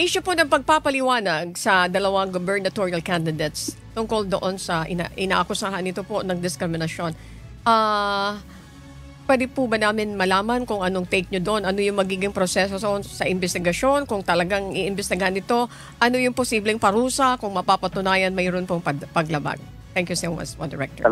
issue po ng pagpapaliwanag sa dalawang gubernatorial candidates tungkol doon sa inaakusahan nito po ng diskriminasyon. Pwede po ba namin malaman kung anong take nyo doon? Ano yung magiging proseso sa investigasyon? Kung talagang iimbestigahan ito, ano yung posibleng parusa kung mapapatunayan mayroon pong paglabag? Thank you so much, Director.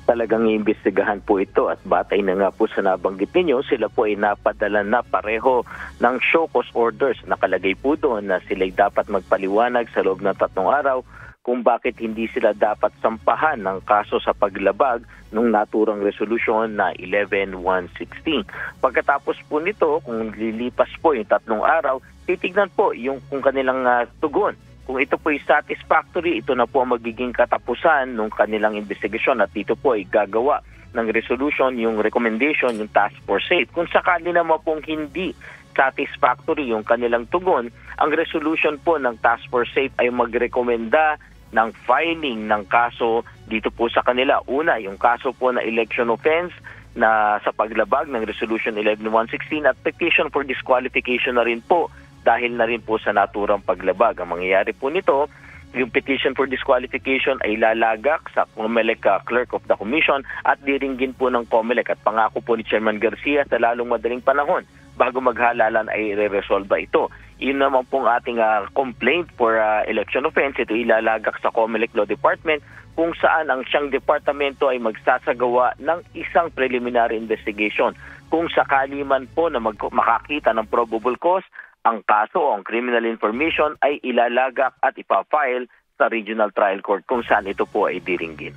Talagang iimbestigahan po ito at batay na nga po sa nabanggit ninyo, sila po ay napadala na pareho ng show cause orders. Nakalagay po doon na sila'y dapat magpaliwanag sa loob ng 3 araw kung bakit hindi sila dapat sampahan ng kaso sa paglabag ng naturang resolusyon na 11-116. Pagkatapos po nito, kung lilipas po yung 3 araw, titignan po yung kung kanilang tugon. Kung ito po ay satisfactory, ito na po ang magiging katapusan ng kanilang investigasyon at dito po ay gagawa ng resolution, yung recommendation, yung task force safe. Kung sakali naman pong hindi satisfactory yung kanilang tugon, ang resolution po ng task force safe ay magrekomenda ng filing ng kaso dito po sa kanila. Una, yung kaso po na election offense na sa paglabag ng Resolution 11-116 at petition for disqualification na rin po dahil na rin po sa naturang paglabag. Ang mangyayari po nito, yung petition for disqualification ay lalagak sa COMELEC Clerk of the Commission at diringgin po ng COMELEC at pangako po ni Chairman Garcia sa lalong madaling panahon bago maghalalan ay re-resolve ito. Yun naman pong ating complaint for election offense. Ito ilalagak sa COMELEC Law Department kung saan ang siyang departamento ay magsasagawa ng isang preliminary investigation. Kung sakali man po na makakita ng probable cause, ang kaso o ang criminal information ay ilalagak at ipafile sa Regional Trial Court kung saan ito po ay diringgin.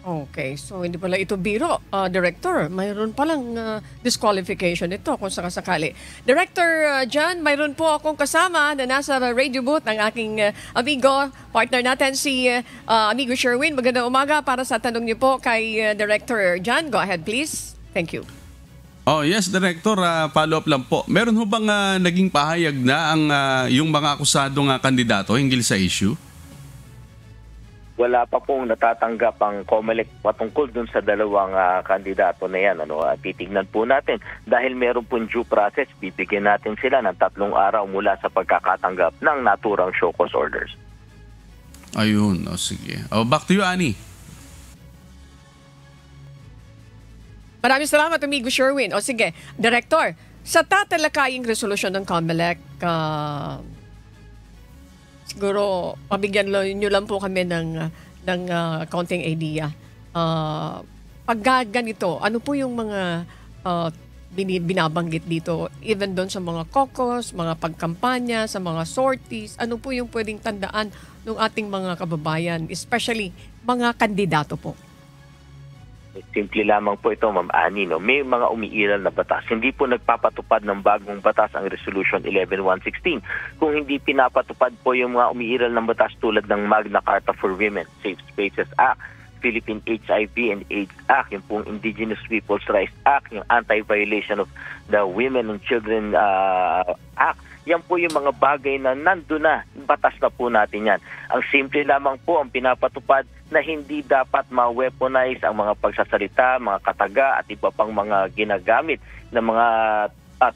Okay, so hindi pala ito biro, Director. Mayroon palang disqualification ito kung sakasakali. Director John, mayroon po akong kasama na nasa radio booth ng aking amigo, partner natin si amigo Sherwin. Magandang umaga para sa tanong niyo po kay Director John. Go ahead please. Thank you. Oh yes, Director, follow-up lang po. Meron ho bang naging pahayag na ang yung mga akusadong kandidato hinggil sa issue? Wala pa pong natatanggap ang COMELEC patungkol dun sa dalawang kandidato na yan. Titignan po natin. Dahil meron pong due process, bibigyan natin sila ng 3 araw mula sa pagkakatanggap ng naturang show cause orders. Ayun, sige. Back to you, Annie. Maraming salamat, amigo Sherwin. Sige, Director, sa tatalakaying resolusyon ng COMELEC, siguro pabigyan nyo lang po kami ng counting idea. Pag ganito, ano po yung mga binabanggit dito, even doon sa mga caucus, mga pagkampanya, sa mga sorties, ano po yung pwedeng tandaan ng ating mga kababayan, especially mga kandidato po? Simple lamang po ito, Ma'am Annie. May mga umiiral na batas. Hindi po nagpapatupad ng bagong batas ang Resolution 11-116. Kung hindi pinapatupad po yung mga umiiral ng batas tulad ng Magna Carta for Women, Safe Spaces Act, Philippine HIV and AIDS Act, yung pong Indigenous Peoples' Rights Act, yung Anti-Violation of the Women and Children Act. Yan po yung mga bagay na nandun na, batas na po natin yan. Ang simple lamang po ang pinapatupad na hindi dapat ma-weaponize ang mga pagsasalita, mga kataga at iba pang mga ginagamit na mga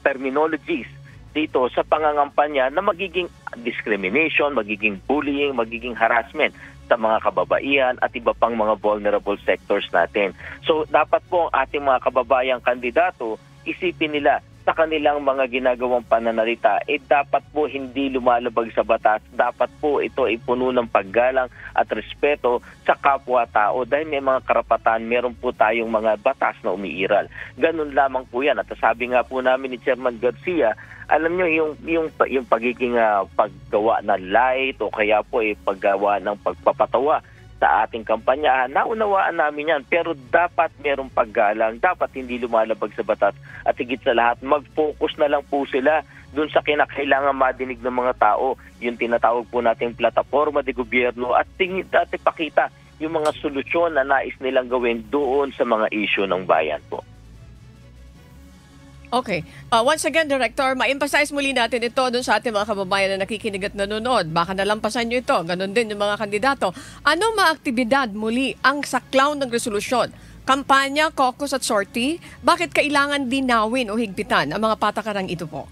terminologies dito sa pangangampanya na magiging discrimination, magiging bullying, magiging harassment sa mga kababaihan at iba pang mga vulnerable sectors natin. So dapat po ang ating mga kababayang kandidato, isipin nila sa kanilang mga ginagawang pananalita, dapat po hindi lumalabag sa batas. Dapat po ito ay puno ng paggalang at respeto sa kapwa-tao dahil may mga karapatan, meron po tayong mga batas na umiiral. Ganun lamang po yan. At sabi nga po namin ni Chairman Garcia, alam nyo, yung pagiging paggawa ng light o kaya po paggawa ng pagpapatawa sa ating kampanya, naunawaan namin yan. Pero dapat merong paggalang, dapat hindi lumalabag sa batas. At higit sa lahat, mag-focus na lang po sila dun sa kinakailangan madinig ng mga tao. Yung tinatawag po nating plataforma de gobyerno at ipakita yung mga solusyon na nais nilang gawin doon sa mga issue ng bayan po. Okay. Once again, Director, ma-emphasize muli natin ito dun sa ating mga kababayan na nakikinig at nanonood. Baka nalampasan nyo ito. Ganon din yung mga kandidato. Anong mga aktibidad muli ang saklaw ng resolusyon? Kampanya, caucus at sortie? Bakit kailangan dinawin o higpitan ang mga patakarang ito po?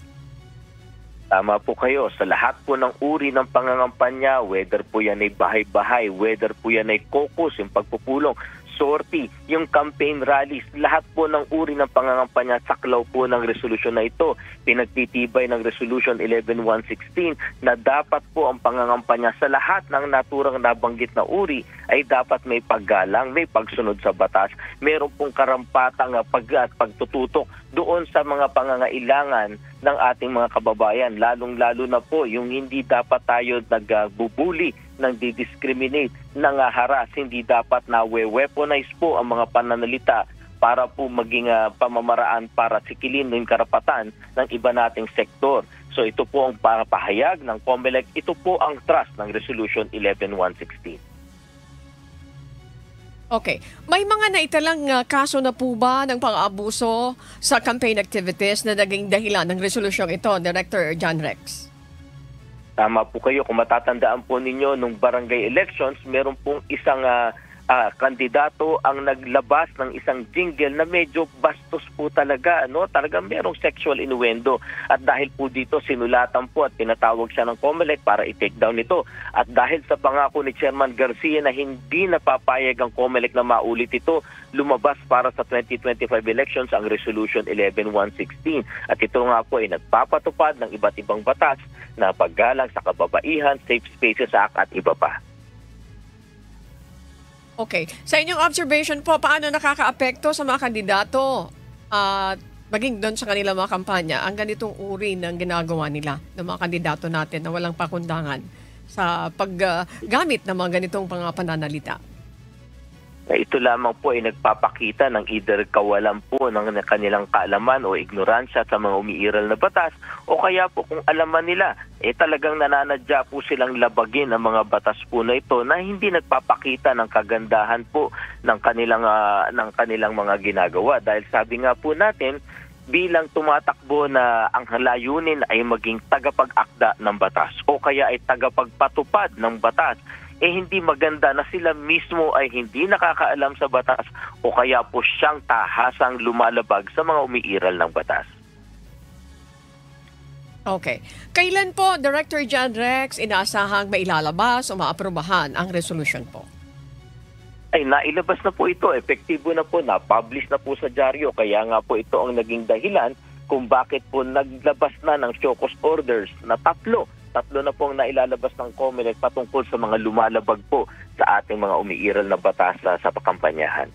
Tama po kayo. Sa lahat po ng uri ng pangangampanya, whether po yan ay bahay-bahay, whether po yan ay caucus, yung pagpupulong, sortie, yung campaign rallies, lahat po ng uri ng pangangampanya, saklaw po ng resolusyon na ito. Pinagtitibay ng Resolution 11116 na dapat po ang pangangampanya sa lahat ng naturang nabanggit na uri ay dapat may paggalang, may pagsunod sa batas, meron pong karampatang pagtututok doon sa mga pangangailangan ng ating mga kababayan, lalong-lalo na po yung hindi dapat tayo nagbubuli, nang didiscriminate, nang haras, hindi dapat na weaponize po ang mga pananalita para po maging pamamaraan para sikilin yung karapatan ng iba nating sektor. So ito po ang pahayag ng COMELEC, ito po ang trust ng Resolution 11116. Okay. May mga naitalang kaso na po ba ng pang-aabuso sa campaign activities na naging dahilan ng resolusyong ito, Director John Rex? Tama po kayo. Kung matatandaan po ninyo, nung barangay elections, meron pong isang kandidato ang naglabas ng isang jingle na medyo bastos po talaga. Talagang merong sexual innuendo. At dahil po dito, sinulatan po at pinatawag siya ng COMELEC para i-take down ito. At dahil sa pangako ni Chairman Garcia na hindi napapayag ang COMELEC na maulit ito, lumabas para sa 2025 elections ang Resolution 11116. At ito nga po ay nagpapatupad ng iba't ibang batas na paggalang sa kababaihan, Safe Spaces Act at iba pa. Okay. Sa inyong observation po, paano nakakaapekto sa mga kandidato at maging doon sa kanilang mga kampanya ang ganitong uri ng ginagawa nila ng mga kandidato natin na walang pakundangan sa paggamit ng mga ganitong pananalita? Ito lamang po ay nagpapakita ng either kawalan po ng kanilang kaalaman o ignoransya sa mga umiiral na batas, o kaya po kung alaman nila, talagang nananadya po silang labagin ang mga batas po na ito na hindi nagpapakita ng kagandahan po ng kanilang mga ginagawa. Dahil sabi nga po natin, bilang tumatakbo na ang layunin ay maging tagapag-akda ng batas o kaya ay tagapagpatupad ng batas, hindi maganda na sila mismo ay hindi nakakaalam sa batas o kaya po siyang tahasang lumalabag sa mga umiiral ng batas. Okay. Kailan po, Director John Rex, inaasahang mailalabas o maaprubahan ang resolution po? Ay nailabas na po ito, epektibo na po, na-publish na po sa dyaryo, kaya nga po ito ang naging dahilan kung bakit po naglabas na ng show cause orders na tatlo na pong nailalabas ng COMELEC patungkol sa mga lumalabag po sa ating mga umiiral na batas sa pakampanyahan.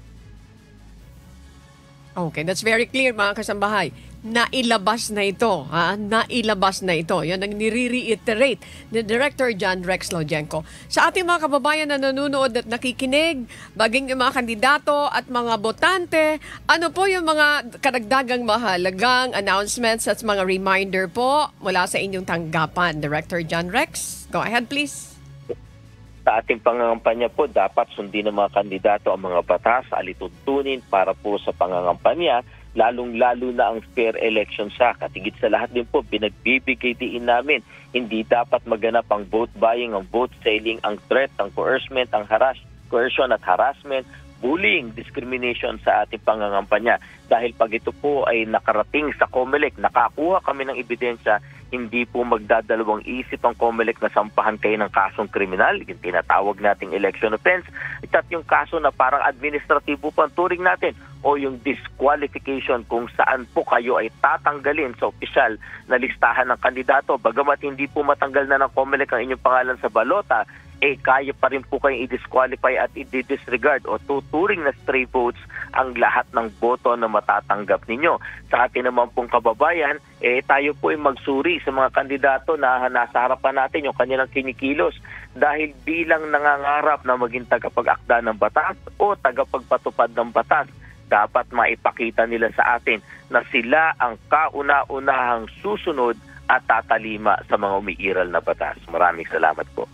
Okay, that's very clear mga kasambahay. Nailabas na ito. Nailabas na ito. Yan ang nire-reiterate ni Director John Rex Laujenco. Sa ating mga kababayan na nanonood at nakikinig, baging yung mga kandidato at mga botante, ano po yung mga karagdagang mahalagang announcements at mga reminder po mula sa inyong tanggapan? Director John Rex, go ahead please. Sa ating pangangampanya po, dapat sundin ng mga kandidato ang mga batas, alituntunin para po sa pangangampanya, lalong-lalo na ang fair election sa katigit sa lahat din po, pinagbibigay diin namin. Hindi dapat maganap ang vote buying, ang vote selling, ang threat, ang coercion at harassment, bullying, discrimination sa ating pangangampanya. Dahil pag ito po ay nakarating sa COMELEC, nakakuha kami ng ebidensya, hindi po magdadalawang isip ang COMELEC na sampahan kayo ng kasong kriminal, yung tinatawag nating election offense, at yung kaso na parang administratibo pa ang turing natin, o yung disqualification kung saan po kayo ay tatanggalin sa opisyal na listahan ng kandidato. Bagamat hindi po matanggal na ng COMELEC ang inyong pangalan sa balota, kaya pa rin po kayong i-disqualify at i-disregard o tuturing na stray votes ang lahat ng boto na matatanggap ninyo. Sa atin naman pong kababayan, tayo po ay magsuri sa mga kandidato na nasa harapan natin yung kanilang kinikilos dahil bilang nangangarap na maging tagapag-akda ng batas o tagapagpatupad ng batas, dapat maipakita nila sa atin na sila ang kauna-unahang susunod at tatalima sa mga umiiral na batas. Maraming salamat po.